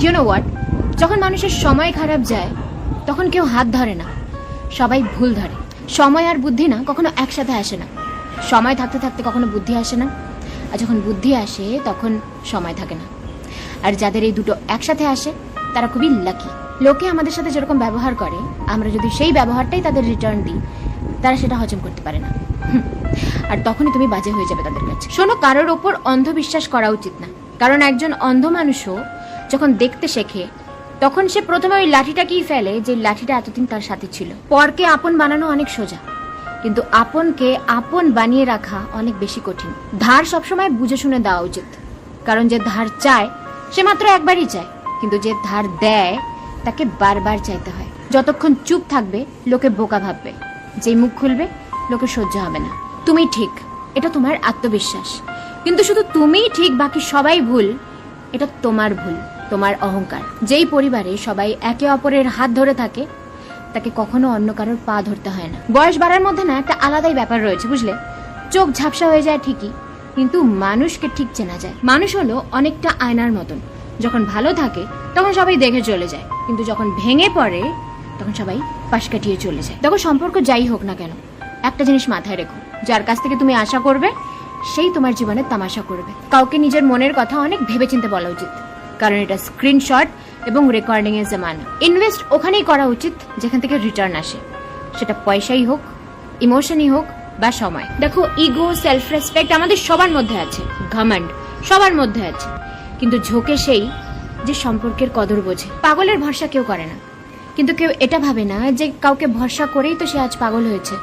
You know what, যখন মানুষের সময় খারাপ যায় তখন কেউ হাত ধরে না, সবাই ভুল ধরে। সময় আর বুদ্ধি না কখনো একসাথে আসে না। সময় থাকতে থাকতে কখনো বুদ্ধি আসে না, আর যখন বুদ্ধি আসে তখন সময় থাকে না। আর যাদের এই দুটো একসাথে আসে তারা খুবই লাকি। লোকে আমাদের সাথে যেরকম ব্যবহার করে, আমরা যদি সেই ব্যবহারটাই তাদের রিটার্ন দিই, তারা সেটা হজম করতে পারে না, আর তখনই তুমি বাজে হয়ে যাবে তাদের কাছে। শোনো, কারোর ওপর অন্ধবিশ্বাস করা উচিত না, কারণ একজন অন্ধ মানুষও যখন দেখতে শেখে তখন সে প্রথমে ওই লাঠিটাকেই ফেলে যে লাঠিটা এতদিন তার সাথে ছিল। পরকে আপন বানানো অনেক সোজা, কিন্তু আপনকে আপন বানিয়ে রাখা অনেক বেশি কঠিন। ধার সবসময় বুঝে শুনে দেওয়া উচিত, কারণ যে ধার চায় সে মাত্র একবারই চায়, কিন্তু যে ধার দেয় তাকে বারবার চাইতে হয়। যতক্ষণ চুপ থাকবে লোকে বোকা ভাববে, যেই মুখ খুলবে লোকে সহ্য হবে না। তুমি ঠিক, এটা তোমার আত্মবিশ্বাস, কিন্তু শুধু তুমিই ঠিক বাকি সবাই ভুল, এটা তোমার ভুল, তোমার অহংকার। যেই পরিবারে সবাই একে অপরের হাত ধরে থাকে তাকে কখনো অন্য কারোর পা ধরতে হয় না। বয়স বাড়ার মধ্যে না একটা আলাদাই ব্যাপার রয়েছে, বুঝলে? চোখ ঝাপসা হয়ে যায় ঠিকই, কিন্তু মানুষকে ঠিক চেনা যায়। মানুষ হলো অনেকটা আয়নার মতন, যখন ভালো থাকে তখন সবাই দেখে চলে যায়, কিন্তু যখন ভেঙে পড়ে তখন সবাই পাশ কাটিয়ে চলে যায়। তখন সম্পর্ক যাই হোক না কেন, একটা জিনিস মাথায় রেখো, যার কাছ থেকে তুমি আশা করবে সেই তোমার জীবনে তামাশা করবে। কাউকে নিজের মনের কথা অনেক ভেবেচিন্তে বলা উচিত, কারণ এটা স্ক্রিনশট এবং রেকর্ডিং এর জামানা। ইনভেস্ট ওখানেই করা উচিত যেখান থেকে রিটার্ন আসে, সেটা পয়সাই হোক, ইমোশনই হোক বা সময়। দেখো, ইগো, সেলফ রেসপেক্ট আমাদের সবার মধ্যে আছে, ঘমন্ড সবার মধ্যে আছে, কিন্তু ঝোঁকে সেই যে সম্পর্কের কদর বোঝে। পাগলের ভরসা কেউ করে না, কিন্তু কেউ এটা ভাবে না যে কাউকে ভরসা করেই তো সে আজ পাগল হয়েছে।